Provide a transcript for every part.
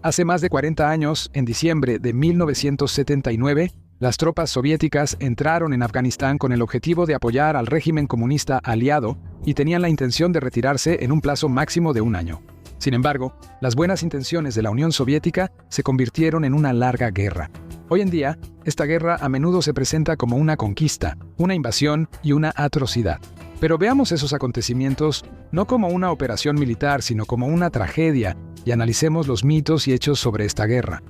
Hace más de 40 años, en diciembre de 1979, las tropas soviéticas entraron en Afganistán con el objetivo de apoyar al régimen comunista aliado y tenían la intención de retirarse en un plazo máximo de un año. Sin embargo, las buenas intenciones de la Unión Soviética se convirtieron en una larga guerra. Hoy en día, esta guerra a menudo se presenta como una conquista, una invasión y una atrocidad. Pero veamos esos acontecimientos no como una operación militar, sino como una tragedia, y analicemos los mitos y hechos sobre esta guerra.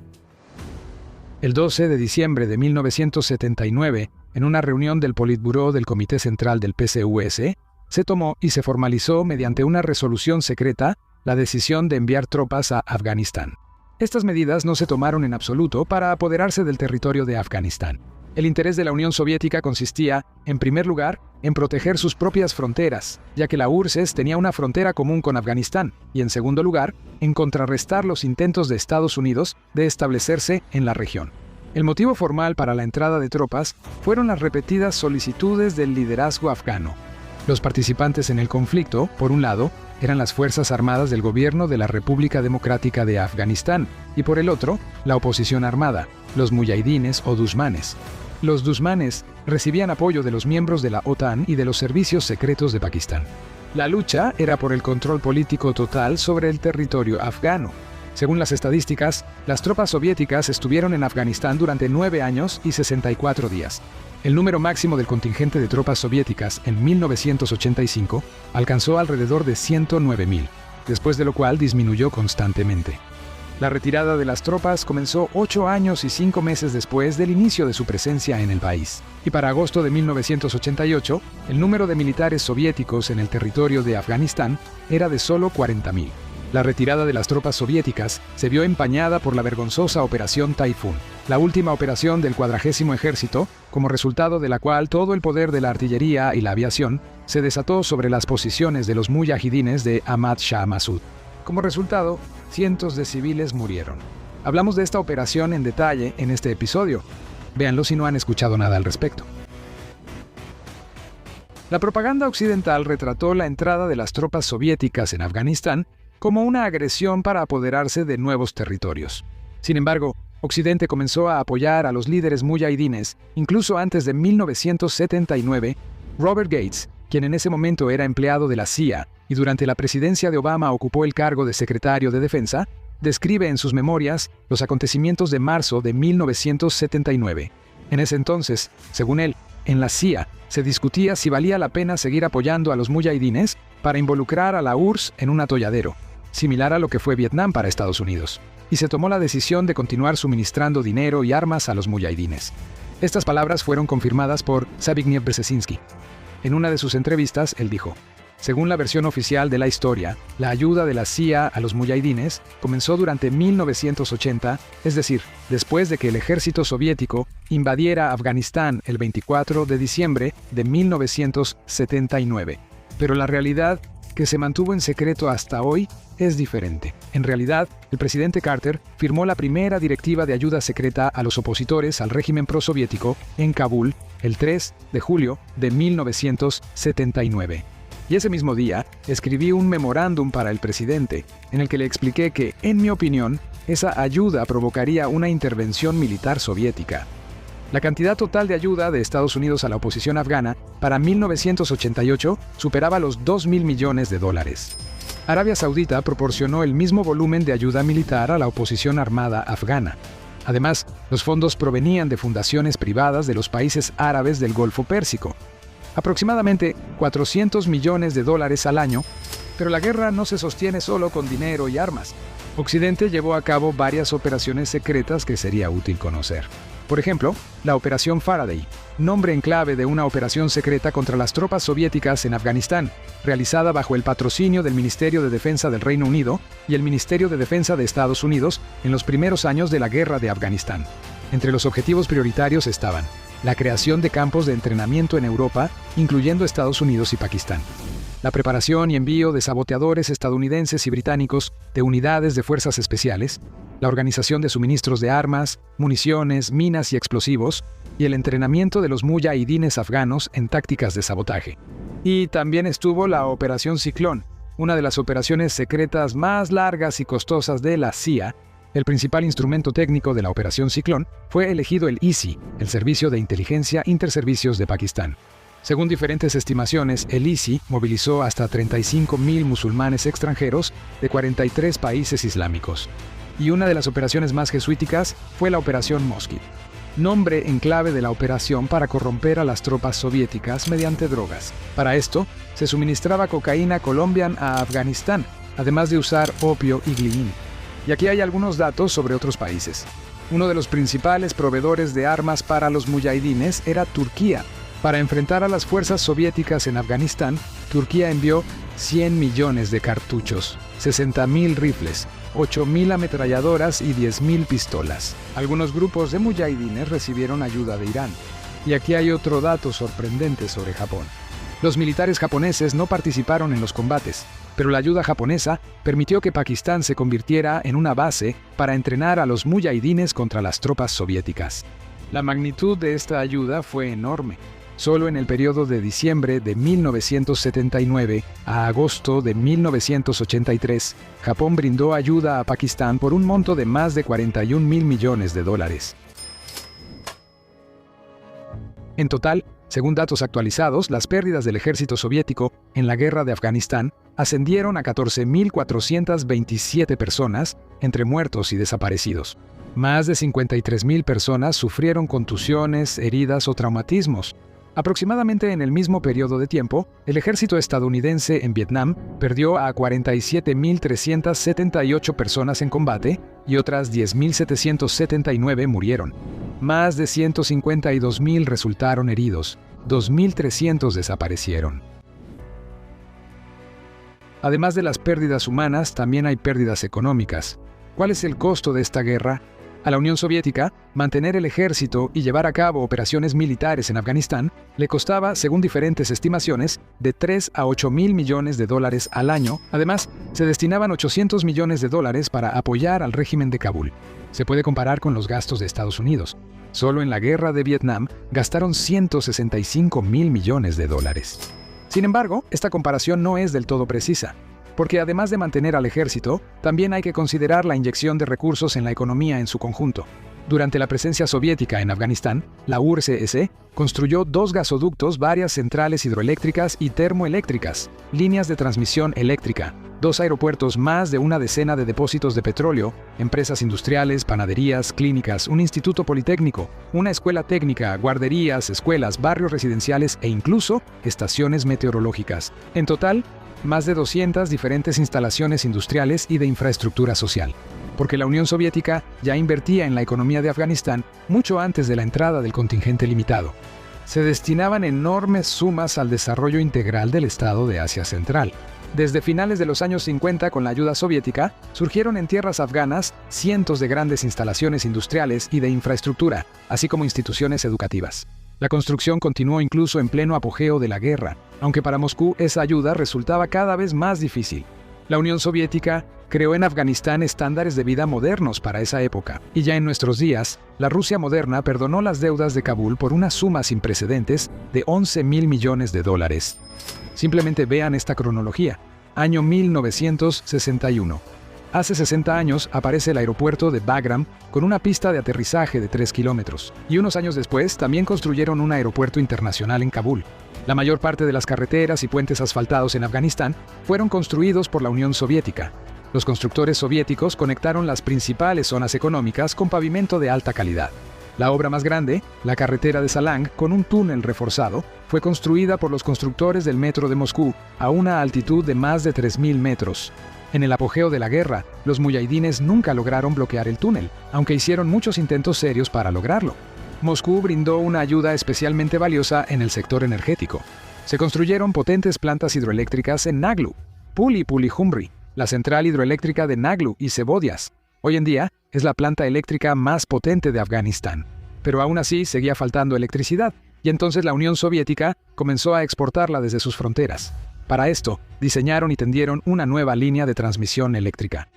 El 12 de diciembre de 1979, en una reunión del Politburó del Comité Central del PCUS, se tomó y se formalizó mediante una resolución secreta la decisión de enviar tropas a Afganistán. Estas medidas no se tomaron en absoluto para apoderarse del territorio de Afganistán. El interés de la Unión Soviética consistía, en primer lugar, en proteger sus propias fronteras, ya que la URSS tenía una frontera común con Afganistán, y en segundo lugar, en contrarrestar los intentos de Estados Unidos de establecerse en la región. El motivo formal para la entrada de tropas fueron las repetidas solicitudes del liderazgo afgano. Los participantes en el conflicto, por un lado, eran las Fuerzas Armadas del Gobierno de la República Democrática de Afganistán, y por el otro, la oposición armada, los muyahidines o dushmanes. Los dushmanes recibían apoyo de los miembros de la OTAN y de los servicios secretos de Pakistán. La lucha era por el control político total sobre el territorio afgano. Según las estadísticas, las tropas soviéticas estuvieron en Afganistán durante 9 años y 64 días. El número máximo del contingente de tropas soviéticas en 1985 alcanzó alrededor de 109.000, después de lo cual disminuyó constantemente. La retirada de las tropas comenzó 8 años y 5 meses después del inicio de su presencia en el país. Y para agosto de 1988, el número de militares soviéticos en el territorio de Afganistán era de solo 40.000. La retirada de las tropas soviéticas se vio empañada por la vergonzosa Operación Taifún, la última operación del 40º Ejército, como resultado de la cual todo el poder de la artillería y la aviación se desató sobre las posiciones de los muyahidines de Ahmad Shah Massoud. Como resultado, cientos de civiles murieron. Hablamos de esta operación en detalle en este episodio. Véanlo si no han escuchado nada al respecto. La propaganda occidental retrató la entrada de las tropas soviéticas en Afganistán como una agresión para apoderarse de nuevos territorios. Sin embargo, Occidente comenzó a apoyar a los líderes muyahidines incluso antes de 1979. Robert Gates, quien en ese momento era empleado de la CIA y durante la presidencia de Obama ocupó el cargo de secretario de Defensa, describe en sus memorias los acontecimientos de marzo de 1979. En ese entonces, según él, en la CIA se discutía si valía la pena seguir apoyando a los muyahidines para involucrar a la URSS en un atolladero, similar a lo que fue Vietnam para Estados Unidos, y se tomó la decisión de continuar suministrando dinero y armas a los muyahidines. Estas palabras fueron confirmadas por Zbigniew Brzezinski. En una de sus entrevistas, él dijo: según la versión oficial de la historia, la ayuda de la CIA a los muyahidines comenzó durante 1980, es decir, después de que el ejército soviético invadiera Afganistán el 24 de diciembre de 1979. Pero la realidad, que se mantuvo en secreto hasta hoy, es diferente. En realidad, el presidente Carter firmó la primera directiva de ayuda secreta a los opositores al régimen prosoviético en Kabul el 3 de julio de 1979. Y ese mismo día, escribí un memorándum para el presidente, en el que le expliqué que, en mi opinión, esa ayuda provocaría una intervención militar soviética. La cantidad total de ayuda de Estados Unidos a la oposición afgana para 1988 superaba los $2.000 millones. Arabia Saudita proporcionó el mismo volumen de ayuda militar a la oposición armada afgana. Además, los fondos provenían de fundaciones privadas de los países árabes del Golfo Pérsico. Aproximadamente $400 millones al año, pero la guerra no se sostiene solo con dinero y armas. Occidente llevó a cabo varias operaciones secretas que sería útil conocer. Por ejemplo, la Operación Faraday, nombre en clave de una operación secreta contra las tropas soviéticas en Afganistán, realizada bajo el patrocinio del Ministerio de Defensa del Reino Unido y el Ministerio de Defensa de Estados Unidos en los primeros años de la guerra de Afganistán. Entre los objetivos prioritarios estaban la creación de campos de entrenamiento en Europa, incluyendo Estados Unidos y Pakistán, la preparación y envío de saboteadores estadounidenses y británicos de unidades de fuerzas especiales, la organización de suministros de armas, municiones, minas y explosivos, y el entrenamiento de los muyahidines afganos en tácticas de sabotaje. Y también estuvo la Operación Ciclón, una de las operaciones secretas más largas y costosas de la CIA, El principal instrumento técnico de la Operación Ciclón fue elegido el ISI, el Servicio de Inteligencia Interservicios de Pakistán. Según diferentes estimaciones, el ISI movilizó hasta 35.000 musulmanes extranjeros de 43 países islámicos. Y una de las operaciones más jesuíticas fue la Operación Mosquit, nombre en clave de la operación para corromper a las tropas soviéticas mediante drogas. Para esto, se suministraba cocaína colombiana a Afganistán, además de usar opio y glín. Y aquí hay algunos datos sobre otros países. Uno de los principales proveedores de armas para los muyahidines era Turquía. Para enfrentar a las fuerzas soviéticas en Afganistán, Turquía envió 100 millones de cartuchos, 60.000 rifles, 8.000 ametralladoras y 10.000 pistolas. Algunos grupos de muyahidines recibieron ayuda de Irán. Y aquí hay otro dato sorprendente sobre Japón. Los militares japoneses no participaron en los combates, pero la ayuda japonesa permitió que Pakistán se convirtiera en una base para entrenar a los muyahidines contra las tropas soviéticas. La magnitud de esta ayuda fue enorme. Solo en el periodo de diciembre de 1979 a agosto de 1983, Japón brindó ayuda a Pakistán por un monto de más de 41.000 millones de dólares. En total, según datos actualizados, las pérdidas del ejército soviético en la guerra de Afganistán ascendieron a 14.427 personas, entre muertos y desaparecidos. Más de 53.000 personas sufrieron contusiones, heridas o traumatismos. Aproximadamente en el mismo periodo de tiempo, el ejército estadounidense en Vietnam perdió a 47.378 personas en combate y otras 10.779 murieron. Más de 152.000 resultaron heridos, 2.300 desaparecieron. Además de las pérdidas humanas, también hay pérdidas económicas. ¿Cuál es el costo de esta guerra? A la Unión Soviética, mantener el ejército y llevar a cabo operaciones militares en Afganistán le costaba, según diferentes estimaciones, de 3 a 8.000 millones de dólares al año. Además, se destinaban 800 millones de dólares para apoyar al régimen de Kabul. Se puede comparar con los gastos de Estados Unidos. Solo en la guerra de Vietnam gastaron 165.000 millones de dólares. Sin embargo, esta comparación no es del todo precisa, porque además de mantener al ejército, también hay que considerar la inyección de recursos en la economía en su conjunto. Durante la presencia soviética en Afganistán, la URSS construyó 2 gasoductos, varias centrales hidroeléctricas y termoeléctricas, líneas de transmisión eléctrica, 2 aeropuertos, más de una decena de depósitos de petróleo, empresas industriales, panaderías, clínicas, un instituto politécnico, una escuela técnica, guarderías, escuelas, barrios residenciales e incluso estaciones meteorológicas. En total, más de 200 diferentes instalaciones industriales y de infraestructura social, porque la Unión Soviética ya invertía en la economía de Afganistán mucho antes de la entrada del contingente limitado. Se destinaban enormes sumas al desarrollo integral del Estado de Asia Central. Desde finales de los años 50, con la ayuda soviética, surgieron en tierras afganas cientos de grandes instalaciones industriales y de infraestructura, así como instituciones educativas. La construcción continuó incluso en pleno apogeo de la guerra, aunque para Moscú esa ayuda resultaba cada vez más difícil. La Unión Soviética creó en Afganistán estándares de vida modernos para esa época, y ya en nuestros días, la Rusia moderna perdonó las deudas de Kabul por una suma sin precedentes de 11.000 millones de dólares. Simplemente vean esta cronología. Año 1961. Hace 60 años aparece el aeropuerto de Bagram con una pista de aterrizaje de 3 kilómetros. Y unos años después también construyeron un aeropuerto internacional en Kabul. La mayor parte de las carreteras y puentes asfaltados en Afganistán fueron construidos por la Unión Soviética. Los constructores soviéticos conectaron las principales zonas económicas con pavimento de alta calidad. La obra más grande, la carretera de Salang, con un túnel reforzado, fue construida por los constructores del metro de Moscú a una altitud de más de 3.000 metros. En el apogeo de la guerra, los muyahidines nunca lograron bloquear el túnel, aunque hicieron muchos intentos serios para lograrlo. Moscú brindó una ayuda especialmente valiosa en el sector energético. Se construyeron potentes plantas hidroeléctricas en Naglu, Puli-Puli-Jumri, la central hidroeléctrica de Naglu y Cebodias. Hoy en día es la planta eléctrica más potente de Afganistán. Pero aún así seguía faltando electricidad, y entonces la Unión Soviética comenzó a exportarla desde sus fronteras. Para esto, diseñaron y tendieron una nueva línea de transmisión eléctrica.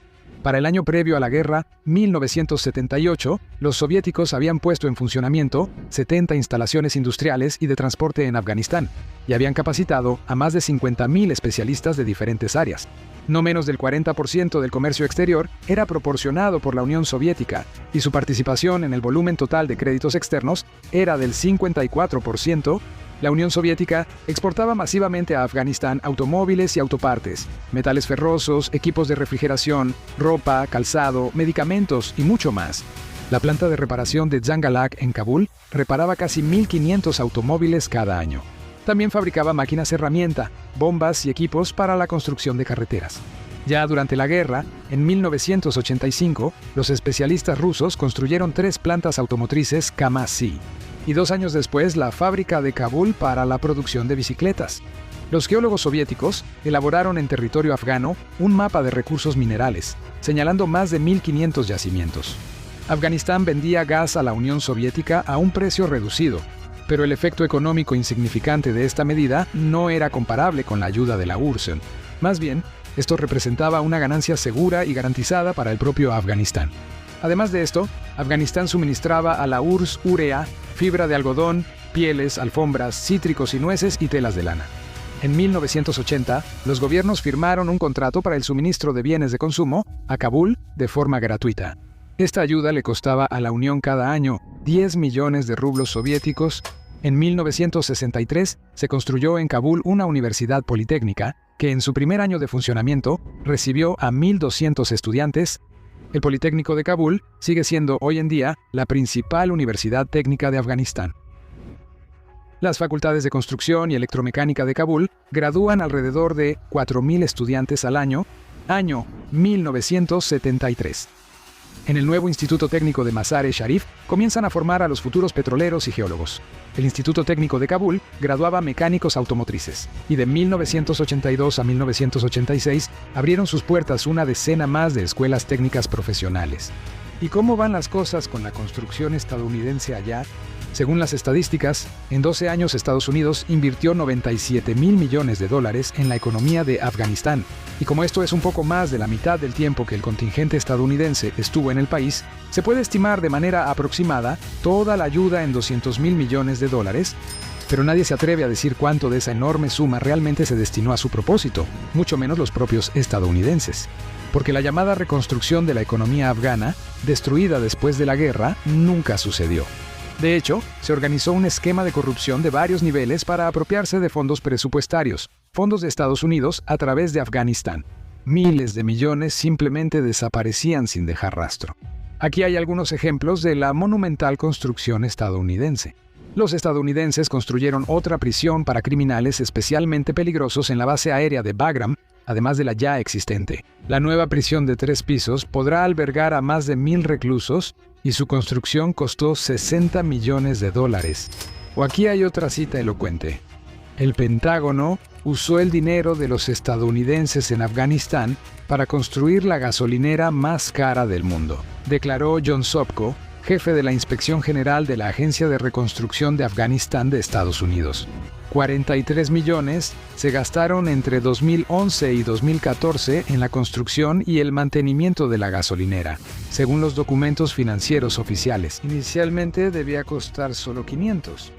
Para el año previo a la guerra, 1978, los soviéticos habían puesto en funcionamiento 70 instalaciones industriales y de transporte en Afganistán, y habían capacitado a más de 50.000 especialistas de diferentes áreas. No menos del 40% del comercio exterior era proporcionado por la Unión Soviética, y su participación en el volumen total de créditos externos era del 54%. La Unión Soviética exportaba masivamente a Afganistán automóviles y autopartes, metales ferrosos, equipos de refrigeración, ropa, calzado, medicamentos y mucho más. La planta de reparación de Zangalak en Kabul reparaba casi 1.500 automóviles cada año. También fabricaba máquinas herramienta, bombas y equipos para la construcción de carreteras. Ya durante la guerra, en 1985, los especialistas rusos construyeron 3 plantas automotrices KAMAZ, y 2 años después la fábrica de Kabul para la producción de bicicletas. Los geólogos soviéticos elaboraron en territorio afgano un mapa de recursos minerales, señalando más de 1.500 yacimientos. Afganistán vendía gas a la Unión Soviética a un precio reducido, pero el efecto económico insignificante de esta medida no era comparable con la ayuda de la URSS. Más bien, esto representaba una ganancia segura y garantizada para el propio Afganistán. Además de esto, Afganistán suministraba a la URSS urea, fibra de algodón, pieles, alfombras, cítricos y nueces y telas de lana. En 1980, los gobiernos firmaron un contrato para el suministro de bienes de consumo a Kabul de forma gratuita. Esta ayuda le costaba a la Unión cada año 10 millones de rublos soviéticos. En 1963 se construyó en Kabul una universidad politécnica que en su primer año de funcionamiento recibió a 1.200 estudiantes. El Politécnico de Kabul sigue siendo hoy en día la principal universidad técnica de Afganistán. Las facultades de construcción y electromecánica de Kabul gradúan alrededor de 4.000 estudiantes al año 1973. En el nuevo Instituto Técnico de Mazar-e-Sharif comienzan a formar a los futuros petroleros y geólogos. El Instituto Técnico de Kabul graduaba mecánicos automotrices, y de 1982 a 1986 abrieron sus puertas una decena más de escuelas técnicas profesionales. ¿Y cómo van las cosas con la construcción estadounidense allá? Según las estadísticas, en 12 años Estados Unidos invirtió $97.000 millones en la economía de Afganistán, y como esto es un poco más de la mitad del tiempo que el contingente estadounidense estuvo en el país, se puede estimar de manera aproximada toda la ayuda en $200.000 millones, pero nadie se atreve a decir cuánto de esa enorme suma realmente se destinó a su propósito, mucho menos los propios estadounidenses. Porque la llamada reconstrucción de la economía afgana, destruida después de la guerra, nunca sucedió. De hecho, se organizó un esquema de corrupción de varios niveles para apropiarse de fondos presupuestarios, fondos de Estados Unidos a través de Afganistán. Miles de millones simplemente desaparecían sin dejar rastro. Aquí hay algunos ejemplos de la monumental construcción estadounidense. Los estadounidenses construyeron otra prisión para criminales especialmente peligrosos en la base aérea de Bagram, además de la ya existente. La nueva prisión de 3 pisos podrá albergar a más de 1.000 reclusos, y su construcción costó $60 millones. O aquí hay otra cita elocuente. El Pentágono usó el dinero de los estadounidenses en Afganistán para construir la gasolinera más cara del mundo, declaró John Sopko, jefe de la Inspección General de la Agencia de Reconstrucción de Afganistán de Estados Unidos. 43 millones se gastaron entre 2011 y 2014 en la construcción y el mantenimiento de la gasolinera, según los documentos financieros oficiales. Inicialmente debía costar solo 500.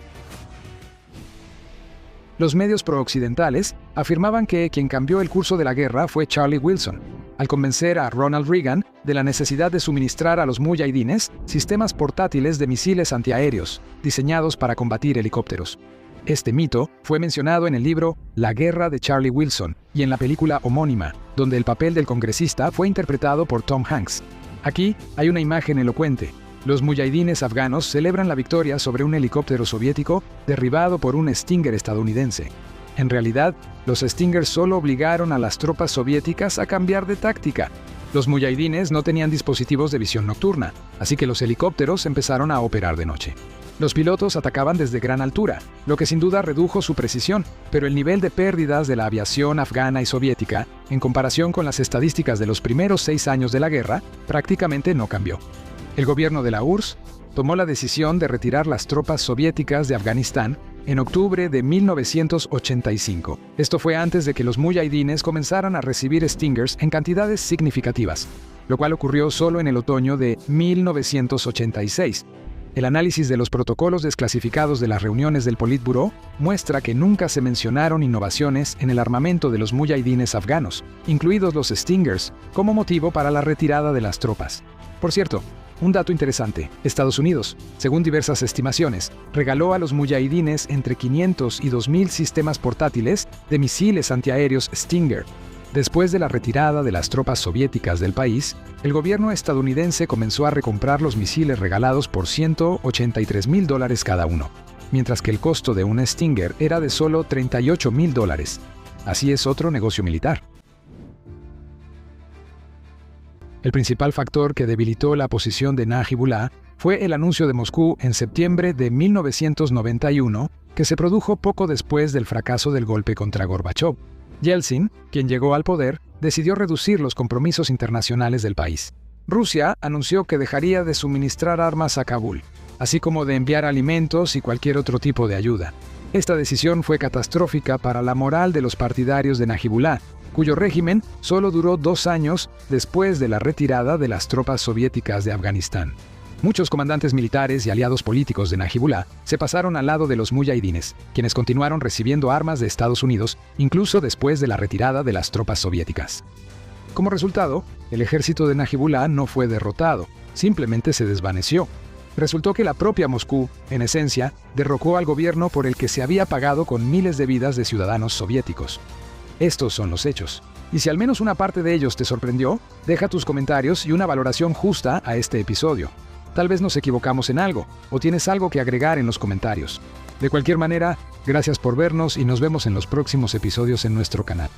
Los medios prooccidentales afirmaban que quien cambió el curso de la guerra fue Charlie Wilson, al convencer a Ronald Reagan de la necesidad de suministrar a los mujahidines sistemas portátiles de misiles antiaéreos, diseñados para combatir helicópteros. Este mito fue mencionado en el libro La guerra de Charlie Wilson y en la película homónima, donde el papel del congresista fue interpretado por Tom Hanks. Aquí hay una imagen elocuente. Los mujahidines afganos celebran la victoria sobre un helicóptero soviético derribado por un Stinger estadounidense. En realidad, los Stingers solo obligaron a las tropas soviéticas a cambiar de táctica. Los mujahidines no tenían dispositivos de visión nocturna, así que los helicópteros empezaron a operar de noche. Los pilotos atacaban desde gran altura, lo que sin duda redujo su precisión, pero el nivel de pérdidas de la aviación afgana y soviética, en comparación con las estadísticas de los primeros 6 años de la guerra, prácticamente no cambió. El gobierno de la URSS tomó la decisión de retirar las tropas soviéticas de Afganistán en octubre de 1985. Esto fue antes de que los mujahidines comenzaran a recibir Stingers en cantidades significativas, lo cual ocurrió solo en el otoño de 1986. El análisis de los protocolos desclasificados de las reuniones del Politburó muestra que nunca se mencionaron innovaciones en el armamento de los muyahidines afganos, incluidos los Stingers, como motivo para la retirada de las tropas. Por cierto, un dato interesante: Estados Unidos, según diversas estimaciones, regaló a los muyahidines entre 500 y 2.000 sistemas portátiles de misiles antiaéreos Stinger. Después de la retirada de las tropas soviéticas del país, el gobierno estadounidense comenzó a recomprar los misiles regalados por $183.000 cada uno, mientras que el costo de un Stinger era de solo $38.000. Así es otro negocio militar. El principal factor que debilitó la posición de Najibullah fue el anuncio de Moscú en septiembre de 1991, que se produjo poco después del fracaso del golpe contra Gorbachov. Yeltsin, quien llegó al poder, decidió reducir los compromisos internacionales del país. Rusia anunció que dejaría de suministrar armas a Kabul, así como de enviar alimentos y cualquier otro tipo de ayuda. Esta decisión fue catastrófica para la moral de los partidarios de Najibullah, cuyo régimen solo duró 2 años después de la retirada de las tropas soviéticas de Afganistán. Muchos comandantes militares y aliados políticos de Najibullah se pasaron al lado de los muyahidines, quienes continuaron recibiendo armas de Estados Unidos incluso después de la retirada de las tropas soviéticas. Como resultado, el ejército de Najibullah no fue derrotado, simplemente se desvaneció. Resultó que la propia Moscú, en esencia, derrocó al gobierno por el que se había pagado con miles de vidas de ciudadanos soviéticos. Estos son los hechos. Y si al menos una parte de ellos te sorprendió, deja tus comentarios y una valoración justa a este episodio. Tal vez nos equivocamos en algo, o tienes algo que agregar en los comentarios. De cualquier manera, gracias por vernos y nos vemos en los próximos episodios en nuestro canal.